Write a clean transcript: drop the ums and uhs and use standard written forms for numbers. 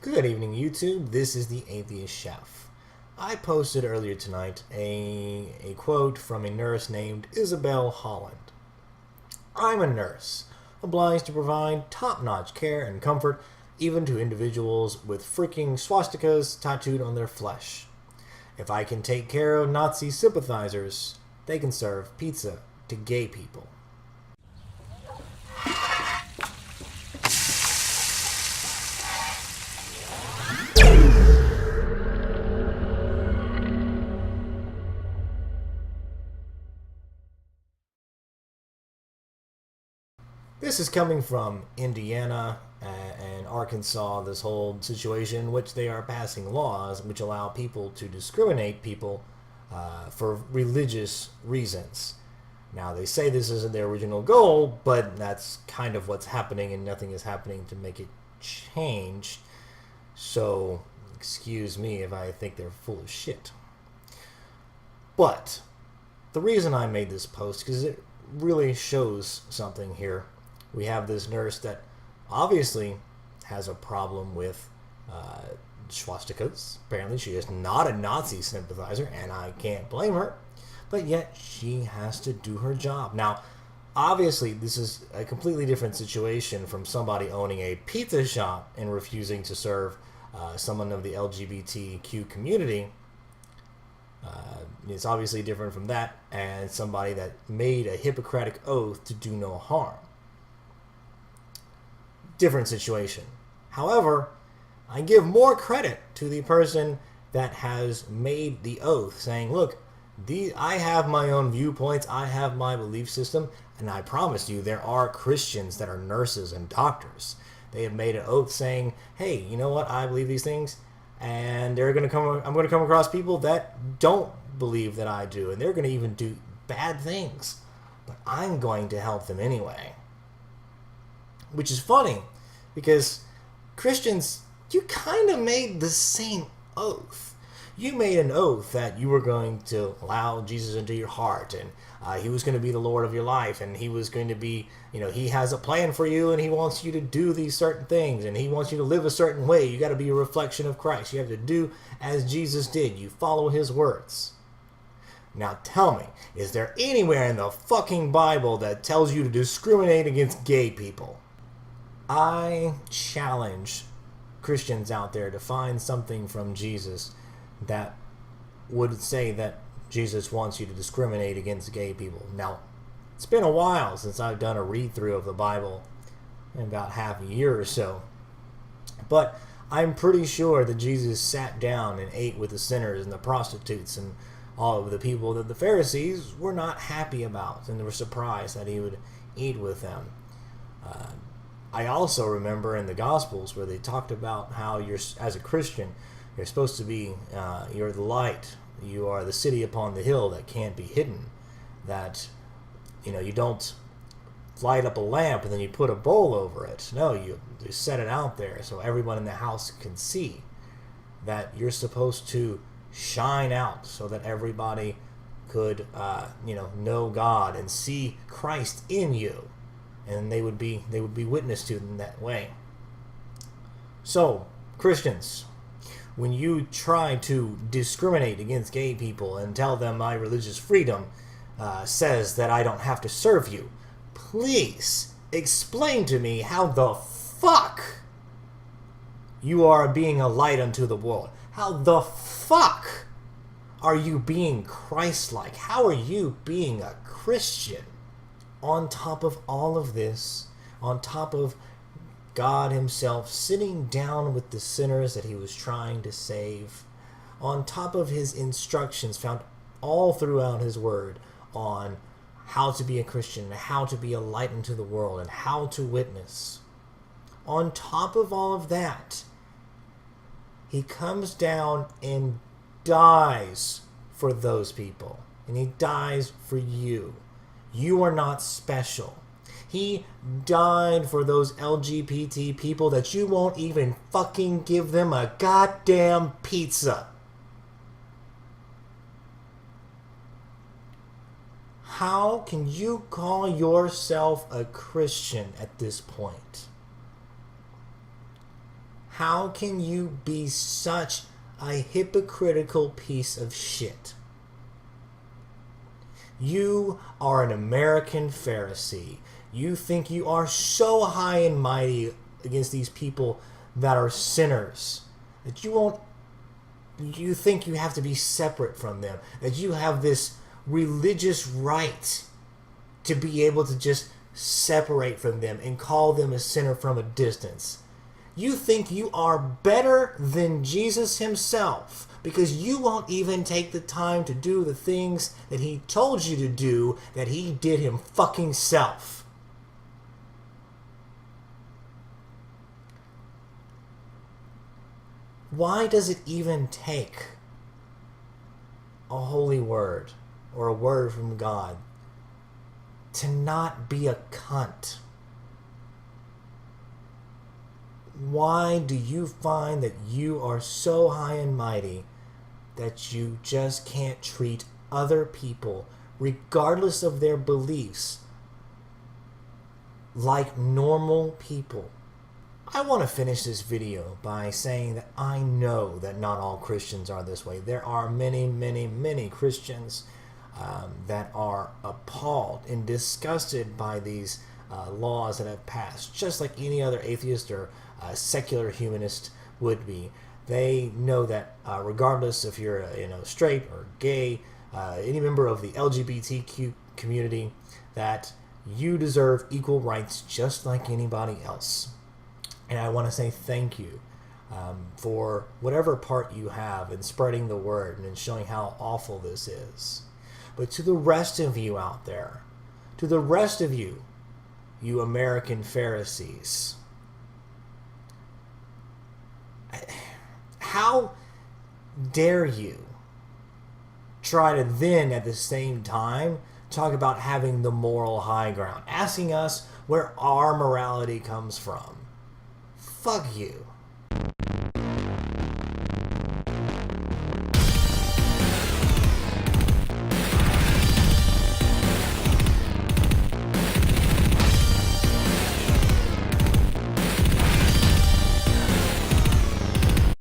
Good evening, YouTube. This is the Atheist Chef. I posted earlier tonight a quote from a nurse named Isabel Holland. I'm a nurse, obliged to provide top-notch care and comfort even to individuals with freaking swastikas tattooed on their flesh. If I can take care of Nazi sympathizers, they can serve pizza to gay people. This is coming from Indiana and Arkansas, this whole situation in which they are passing laws which allow people to discriminate people for religious reasons. Now, they say this isn't their original goal, but that's kind of what's happening, and nothing is happening to make it change. So, excuse me if I think they're full of shit. But the reason I made this post, because it really shows something here. We have this nurse that obviously has a problem with swastikas. Apparently she is not a Nazi sympathizer, and I can't blame her. But yet she has to do her job. Now, obviously this is a completely different situation from somebody owning a pizza shop and refusing to serve someone of the LGBTQ community. It's obviously different from that and somebody that made a Hippocratic oath to do no harm. Different situation. However, I give more credit to the person that has made the oath, saying, look, I have my own viewpoints, I have my belief system, and I promise you there are Christians that are nurses and doctors. They have made an oath saying, hey, you know what, I believe these things, and I'm going to come across people that don't believe that I do, and they're going to even do bad things, but I'm going to help them anyway. Which is funny, because Christians, you kind of made the same oath. You made an oath that you were going to allow Jesus into your heart, and he was going to be the Lord of your life, and he was going to be, he has a plan for you, and he wants you to do these certain things, and he wants you to live a certain way. You got to be a reflection of Christ. You have to do as Jesus did. You follow his words. Now tell me, is there anywhere in the fucking Bible that tells you to discriminate against gay people? I challenge Christians out there to find something from Jesus that would say that Jesus wants you to discriminate against gay people. Now, it's been a while since I've done a read-through of the Bible, in about half a year or so. But I'm pretty sure that Jesus sat down and ate with the sinners and the prostitutes and all of the people that the Pharisees were not happy about, and they were surprised that he would eat with them. I also remember in the Gospels where they talked about how you're, as a Christian, you're supposed to be, you're the light. You are the city upon the hill that can't be hidden. That, you don't light up a lamp and then you put a bowl over it. No, you set it out there so everyone in the house can see. That you're supposed to shine out so that everybody could, know God and see Christ in you. And they would be witness to them that way. So, Christians, when you try to discriminate against gay people and tell them my religious freedom says that I don't have to serve you, please explain to me how the fuck you are being a light unto the world. How the fuck are you being Christ-like? How are you being a Christian? On top of all of this, on top of God himself sitting down with the sinners that he was trying to save, on top of his instructions found all throughout his word on how to be a Christian, and how to be a light into the world, and how to witness. On top of all of that, he comes down and dies for those people. And he dies for you. You are not special. He died for those LGBT people that you won't even fucking give them a goddamn pizza. How can you call yourself a Christian at this point? How can you be such a hypocritical piece of shit? You are an American Pharisee. You think you are so high and mighty against these people that are sinners that you think you have to be separate from them, that you have this religious right to be able to just separate from them and call them a sinner from a distance. You think you are better than Jesus himself because you won't even take the time to do the things that he told you to do that he did him fucking self. Why does it even take a holy word or a word from God to not be a cunt? Why do you find that you are so high and mighty that you just can't treat other people, regardless of their beliefs, like normal people? I want to finish this video by saying that I know that not all Christians are this way. There are many, many, many Christians that are appalled and disgusted by these laws that have passed, just like any other atheist or secular humanist would be. They know that regardless if you're straight or gay, any member of the LGBTQ community, that you deserve equal rights just like anybody else. And I want to say thank you for whatever part you have in spreading the word and in showing how awful this is. But to the rest of you out there, to the rest of you, you American Pharisees, how dare you try to then at the same time talk about having the moral high ground, asking us where our morality comes from? Fuck you.